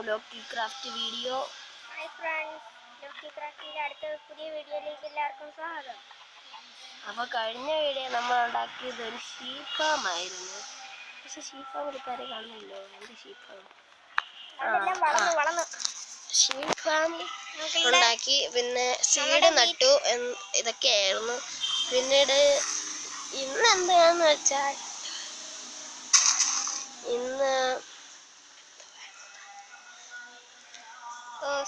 Lockie craft video. Hi friends, Locky ക്രാഫ്റ്റിൻ്റെ അടുത്ത പുതിയ വീഡിയോയിലേക്ക് എല്ലാവർക്കും സ്വാഗതം. അപ്പോൾ കഴിഞ്ഞ വീഡിയോ നമ്മൾ ഉണ്ടാക്കിയത് ഒരു ഷീപ്പ് ഫാം ആയിരുന്നു. പക്ഷെ ഷീപ്പ് ഫാം ഇപ്പോൾ ആരും കാണുന്നില്ലോ. എൻ്റെ ഷീപ്പ് ഫാം ഷീപ്പ് ഫാം ഉണ്ടാക്കി, പിന്നെ സീഡ് നട്ടു, ഇതൊക്കെയായിരുന്നു. പിന്നീട് ഇന്ന് എന്താണെന്ന് വെച്ചാൽ ഇന്ന്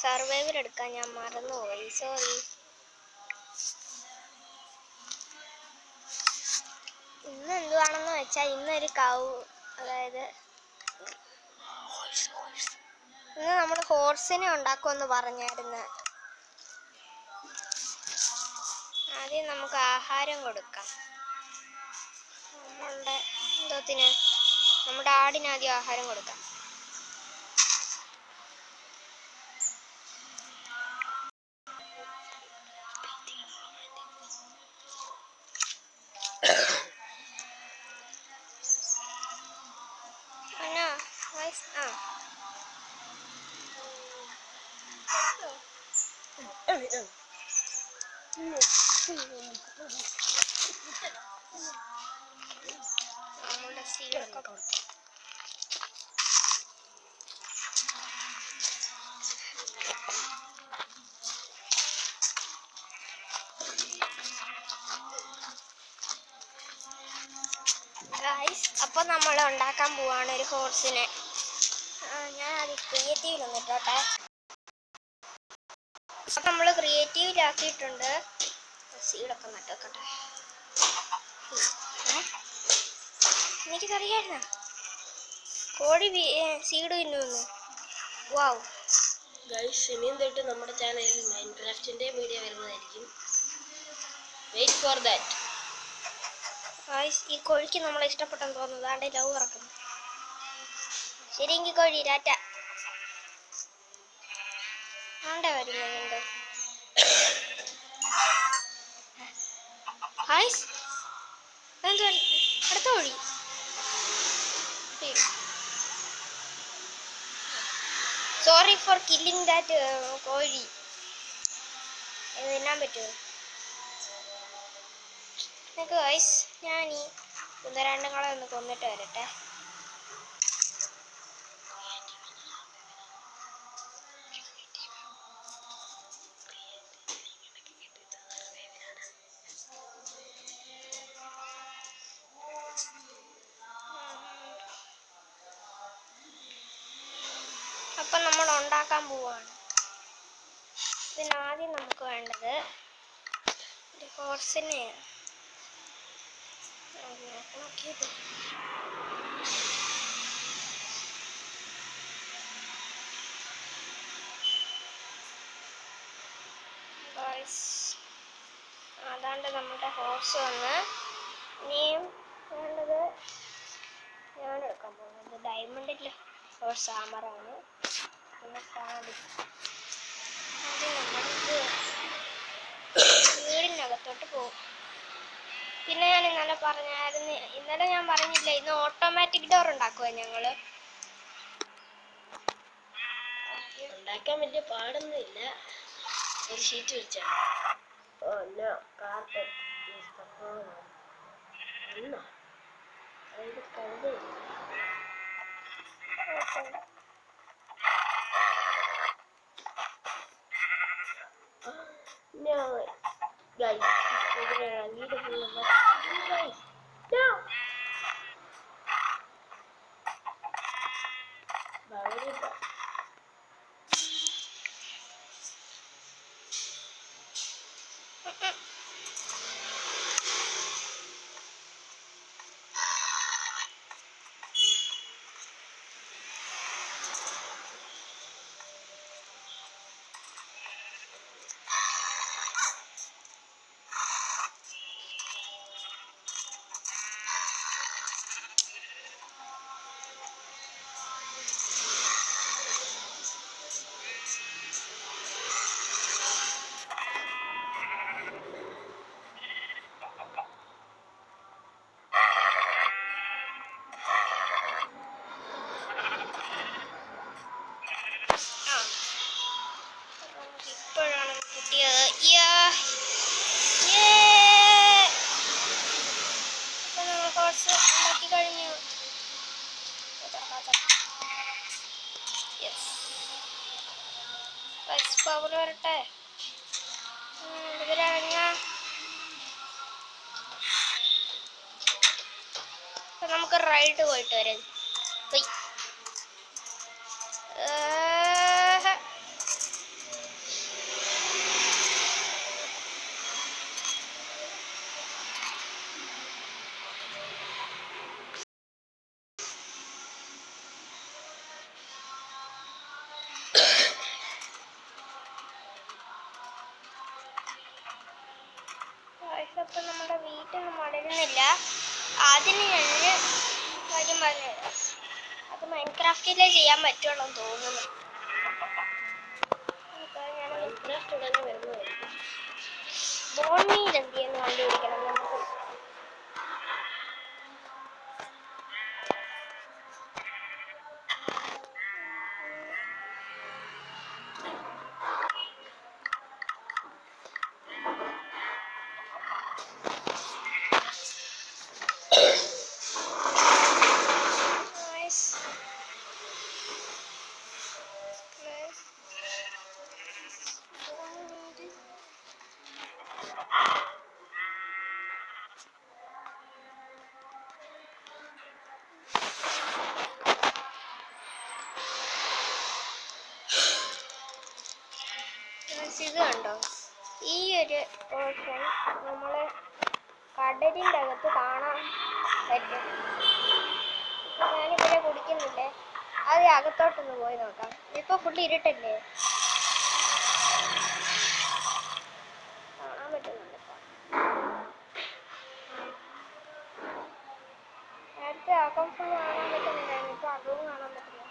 സർവൈവർ എടുക്കാൻ ഞാൻ മറന്നുപോയി, സോറി. ഇന്ന് എന്തുവാണെന്ന് വെച്ചാൽ ഇന്നൊരു അതായത് ഇന്ന് നമ്മൾ ഹോഴ്സിനെ ഉണ്ടാക്കുമെന്ന് പറഞ്ഞായിരുന്നു. ആദ്യം നമുക്ക് ആഹാരം കൊടുക്കാം. നമ്മുടെ ആടിന് ആദ്യം ആഹാരം കൊടുക്കാം. നമ്മുടെ സീഡൊക്കെ അപ്പോൾ നമ്മൾ ഉണ്ടാക്കാൻ പോവാണ് ഒരു ഹോഴ്സിനെ. ഞാൻ അത് ക്രിയേറ്റീവിൽ വന്നിട്ടോട്ടെ. അപ്പം നമ്മൾ ക്രിയേറ്റീവിലാക്കിയിട്ടുണ്ട്. സീഡൊക്കെ നട്ടോക്കട്ടെ. എനിക്കറിയായിരുന്നോ കോഴി സീഡ് തിന്നുമെന്ന്? വാവ് ഗൈസ്, ഇനിയും തൊട്ട് നമ്മുടെ ചാനലിൽ മൈൻക്രാഫ്റ്റിൻ്റെ വീഡിയോ വരുന്നതായിരിക്കും. Wait for that. ഈ കോഴിക്ക് നമ്മളെ ഇഷ്ടപ്പെട്ടെന്ന് തോന്നുന്നു. അതാണ്ട് ലവ് ഇറക്കുന്നു. ശരിയെങ്കിൽ കോഴി ടാറ്റ. ആണ്ടെ വരുന്നുണ്ട്. അടുത്ത കോഴി. സോറി ഫോർ കില്ലിങ് ദാറ്റ് കോഴി. ഇത് തിന്നാൻ പറ്റുമോ നിങ്ങൾക്ക് ഗൈസ്? ഞാൻ ഈ കുന്തരാണ്ടങ്ങളെ ഒന്ന് കൊന്നിട്ട് വരട്ടെ. അപ്പം നമ്മൾ ഉണ്ടാക്കാൻ പോവാണ്. പിന്നെ ആദ്യം നമുക്ക് വേണ്ടത് ഒരു ഹോഴ്സിനെയാണ്. അതാണ്ട് നമ്മുടെ ഹോഴ്സ് വന്ന്. ഇനിയും വേണ്ടത് ഞാൻ എടുക്കാൻ പോകുന്നത് ഡയമണ്ടിൻ്റെ ഹോഴ്സ് ആമറാണ്. പിന്നെ ആദ്യം നമ്മൾക്ക് വീടിനകത്തോട്ട് പോകും. പിന്നെ ഞാൻ ഇന്നലെ ഞാൻ പറഞ്ഞില്ല, ഇന്ന് ഓട്ടോമാറ്റിക് ഡോർ ഉണ്ടാക്കുക. ഞങ്ങൾ ഉണ്ടാക്കാൻ വലിയ പാടൊന്നുമില്ല. ഒരു ഷീറ്റ് വിരിച്ചാണ്. യെസ് പവർ വരട്ടെ. ഇതിലിറങ്ങ. നമുക്ക് റൈഡ് പോയിട്ട് വരാം. ഇപ്പം നമ്മുടെ വീട്ടിൽ വളരുന്നില്ല. അതിന് ഞാൻ കാര്യം പറഞ്ഞുതരാം. അത് മൈൻക്രാഫ്റ്റിലേ ചെയ്യാൻ പറ്റുള്ളൂ തോന്നുന്നു. ബോൺമീൽ എന്ത് ചെയ്യുന്നു കണ്ടുപിടിക്കണം നമുക്ക്. ഇത് കണ്ടോ, ഈ ഒരു പോർഷൻ നമ്മള് കടലിൻ്റെ അകത്ത് കാണാൻ പറ്റും. ഞാനിവിടെ കുടിക്കുന്നില്ലേ, അത് അകത്തോട്ടൊന്ന് പോയി നോക്കാം. ഇപ്പൊ ഫുള്ള് ഇരുട്ടല്ലേ, കാണാൻ പറ്റുന്നുണ്ട്. നേരത്തെ അകം ഫുള്ള് കാണാൻ പറ്റുന്നില്ലായിരുന്നു, ഇപ്പൊ അകവും കാണാൻ പറ്റില്ല.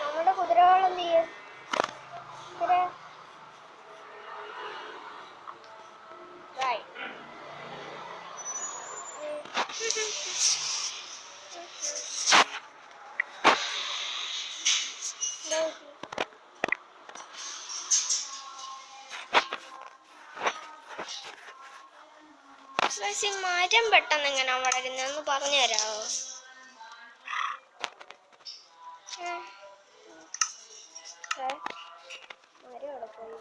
നമ്മുടെ കുതിരകൾ എന്ത് ചെയ്യും? കുതിര മരം പെട്ടെന്ന് എങ്ങനെ വളരുന്നതെന്ന് പറഞ്ഞു തരാമോ? മരം അവിടെ പോയി.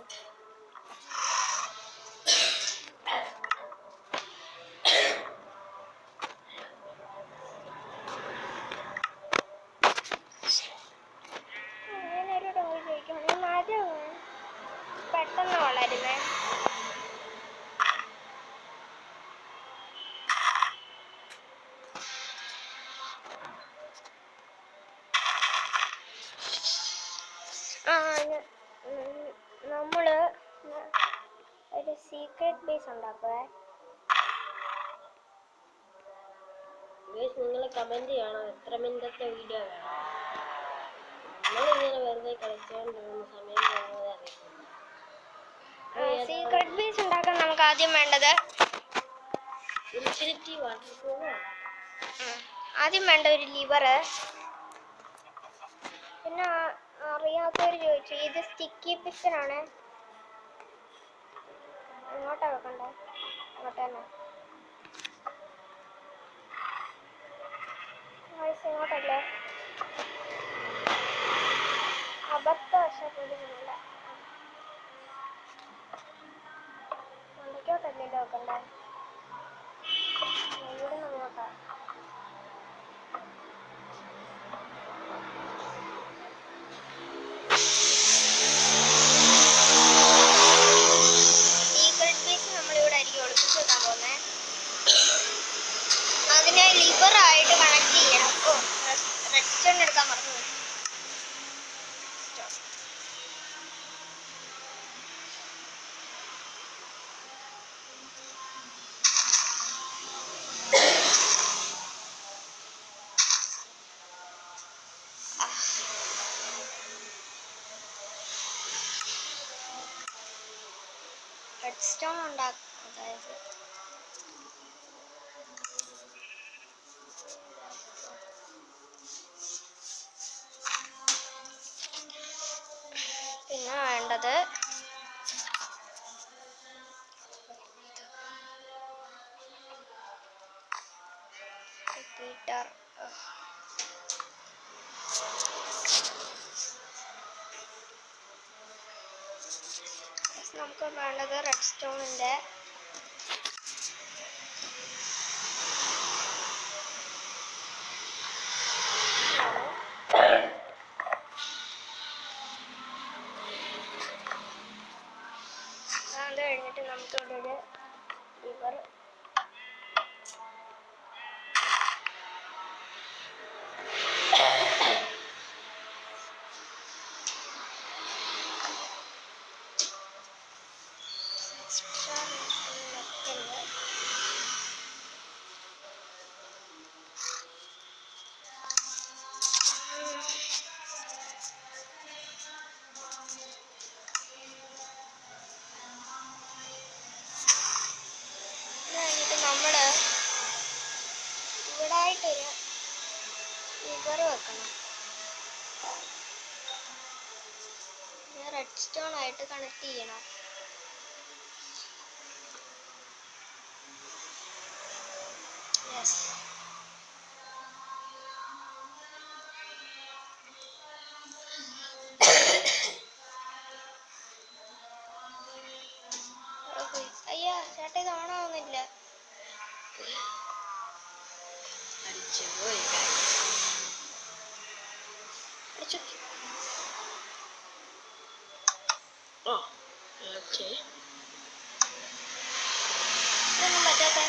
മരം പെട്ടെന്ന് വളരുന്നേ. നമ്മള് ഒരു സീക്രട്ട് ബേസ് ഉണ്ടാക്കുവേ. നിങ്ങൾ കമന്റ് ചെയ്യണം എത്ര മിനിറ്റത്തെ വീഡിയോ വേണം. നമ്മളിങ്ങനെ വെറുതെ കളിച്ചോണ്ടിരുന്ന സമയം പോകുന്നത് അറിയില്ല. സീക്രട്ട് ബേസ് ഉണ്ടാക്കാൻ നമുക്ക് ആദ്യം വേണ്ടത് ഇൻഫിനിറ്റി വാട്ടർഫോൾ. ആദ്യം വേണ്ട ഒരു ലിവറ്. പിന്നെ അറിയാത്തവർ ചോദിച്ചു, ഇത് സ്റ്റിക്കി പിസ്റ്റനാണ്. ഇങ്ങോട്ടാ വെക്കണ്ടേ? ഇങ്ങോട്ട് തന്നെ. ഇങ്ങോട്ടല്ലേ? അബദ്ധവശപ്പെടുന്നില്ല. മണ്ടയ്ക്കോട്ടല്ലേ വെക്കണ്ടേ? ഇവിടെ നോക്കാം. അതിനെ ലിവറായിട്ട് കണക്ട് ചെയ്യണം. ഓ, റെഡ്സ്റ്റോൺ എടുക്കാൻ മറന്നു. റെഡ്സ്റ്റോൺ ഉണ്ടാക്കും. അതായത് പിന്നെ വേണ്ടത് റിപ്പീറ്റർ. നമുക്ക് വേണ്ടത് റെഡ് സ്റ്റോണിന്റെ അത് കഴിഞ്ഞിട്ട് നമുക്ക് ഇവിടെ ഒരു ലിവർ നമ്മള് ഇവിടെ ആയിട്ടൊരു ലിവർ വെക്കണം. റെഡ് സ്റ്റോൺ ആയിട്ട് കണക്ട് ചെയ്യണം. യെസ്. അയ്യാ ചേട്ടാ ഇത് ഓണാവുന്നില്ല. ഇതൊന്നും പറ്റാത്ത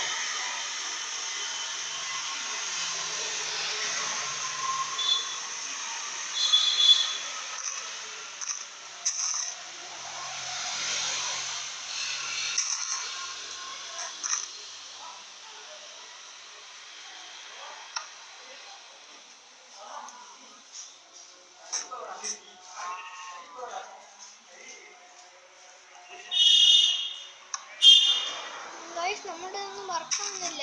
നമ്മുടെ ഒന്നും വർക്കാവുന്നില്ല.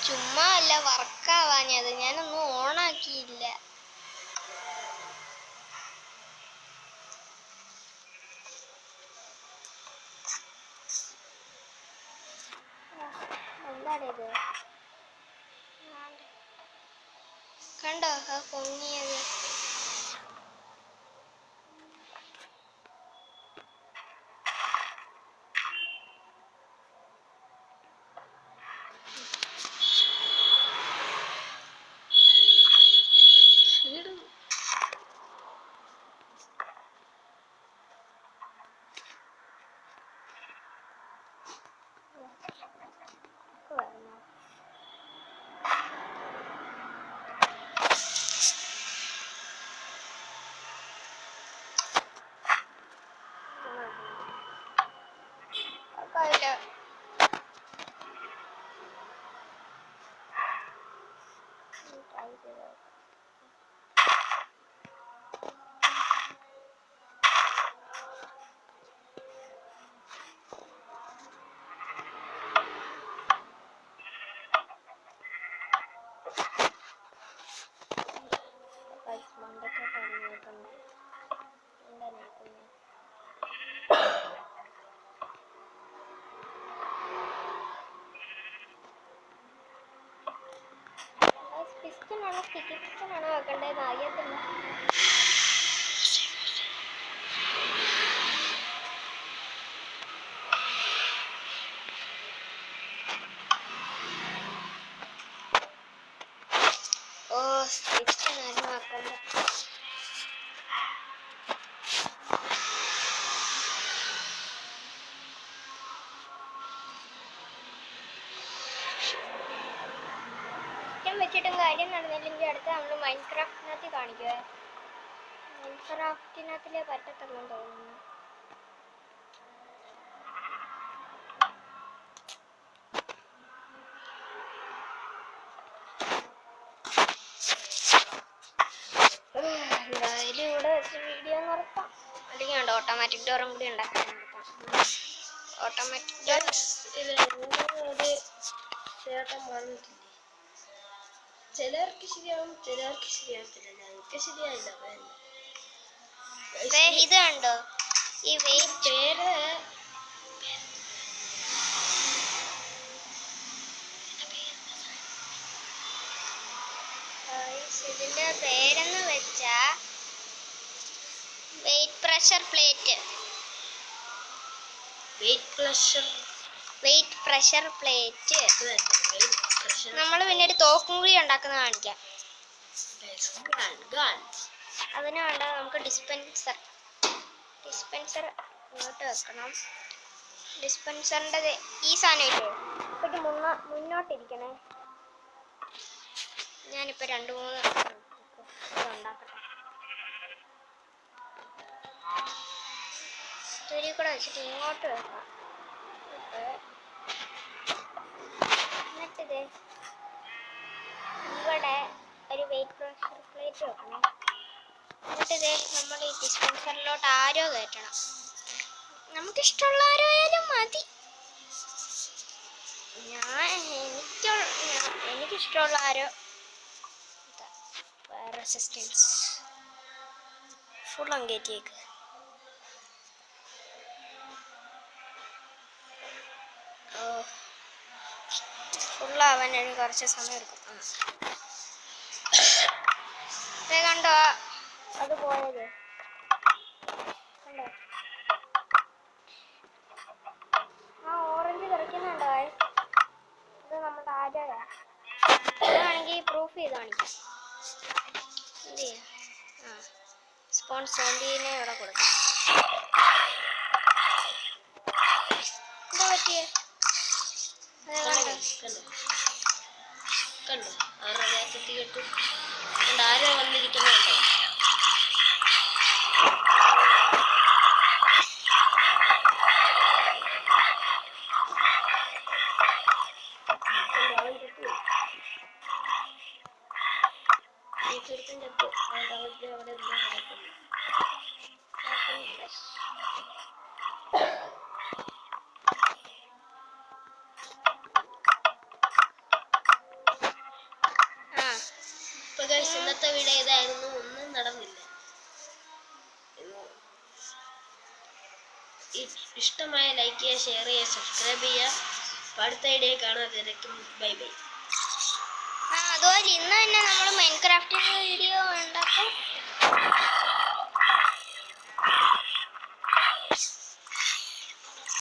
ചുമ്മാ അല്ല വർക്കാവാഞ്ഞത്, ഞാനൊന്നും ഓണാക്കിയില്ല. എന്താണിത്? കണ്ടോ ആ പൊങ്ങിയത്? പിസ്റ്റനാണോ സ്റ്റിക്കി പിസ്റ്റനാണോ വെക്കേണ്ടതെന്ന് അറിയത്തില്ല. ഓ പിസ്റ്റനായിരുന്നു വെക്കേണ്ടത്. വെച്ചിട്ടും കാര്യം നടന്നില്ലെങ്കിൽ അടുത്ത നമ്മൾ മൈൻക്രാഫ്റ്റിനകത്ത് കാണിക്കുവേ. മൈൻക്രാഫ്റ്റിനകത്തിലേ പറ്റത്തുള്ളൂ തോന്നുന്നു. എന്തായാലും ഇവിടെ വെച്ച് വീഡിയോ നിർത്താം. അല്ലെങ്കിൽ വേണ്ട ഓട്ടോമാറ്റിക് ഡോറും കൂടി ഉണ്ടാക്കാൻ നിർത്താം. ഓട്ടോമാറ്റിക് ഡോർ ചിലർക്ക് ശരിയാവും, ചിലർക്ക് ശരിയാവത്തില്ല. ഞങ്ങൾക്ക് ശരിയായില്ല. ഇത് കണ്ടോ ഈ വെയിറ്റ് പേര് ഇതിന്റെ പേരെന്ന് വെച്ചാ weight pressure plate. Weight pressure plate. നമ്മൾ പിന്നെ ഒരു തോക്കും കൂടി ഉണ്ടാക്കുന്ന കാണിക്കാം. അതിന് വേണ്ട നമുക്ക് ഡിസ്പെൻസർ ഇങ്ങോട്ട് വെക്കണം. ഡിസ്പെൻസറിൻ്റെ ഈ സാധനം ഇല്ലേ ഇപ്പോഴും മുന്നോട്ടിരിക്കണേ. ഞാനിപ്പോൾ 2-3 ഉണ്ടാക്കട്ടെ. ഇതൊരു കൂടെ വെച്ചിട്ട് ഇങ്ങോട്ട് വെക്കാം. എന്നിട്ടിത് ഇവിടെ ഒരു വെയിറ്റ് പ്രഷർ പ്ലേറ്റ് വെക്കണം. എന്നിട്ടിത് നമ്മൾ ഈ ഡിസ്പെൻസറിലോട്ട് ആരോ കയറ്റണം. നമുക്കിഷ്ടമുള്ള ആരോ ആയാലും മതി. എനിക്കിഷ്ടമുള്ള ആരോ റെസിസ്റ്റൻസ് ഫുൾ അങ്കേറ്റിയേക്ക്. ഫുള്ളാവാൻ കുറച്ച് സമയം എടുക്കും. കണ്ടോ അത് പോയത് കണ്ടോ? ആ ഓറഞ്ച് കിടക്കുന്നുണ്ടോ? ഇത് നമ്മുടെ ആരാ ഇതാണെങ്കിൽ പ്രൂഫ് ചെയ്ത് കാണിക്കാം. എന്ത് ചെയ്യാം? സ്പോൺസ് സോംബീനെ ഇവിടെ കൊടുക്കാം. എന്താ പറ്റിയേ? കണ്ടോ ആരോ വേഗത്തി കെട്ടു. ആരോ വന്നിരിക്കുന്നുണ്ടോ? ഇന്നത്തെ വീഡിയോ ഇതായിരുന്നു. ഒന്നും നടന്നില്ല. ഇഷ്ടമായ ലൈക്ക് ചെയ്യുക, ഷെയർ ചെയ്യുക, സബ്സ്ക്രൈബ് ചെയ്യുക. അടുത്ത വീഡിയോ കാണാതിരിക്കും. Bye bye. അതുപോലെ ഇന്ന് തന്നെ നമ്മൾ മൈൻക്രാഫ്റ്റിന്റെ വീഡിയോ ഉണ്ടാക്കും.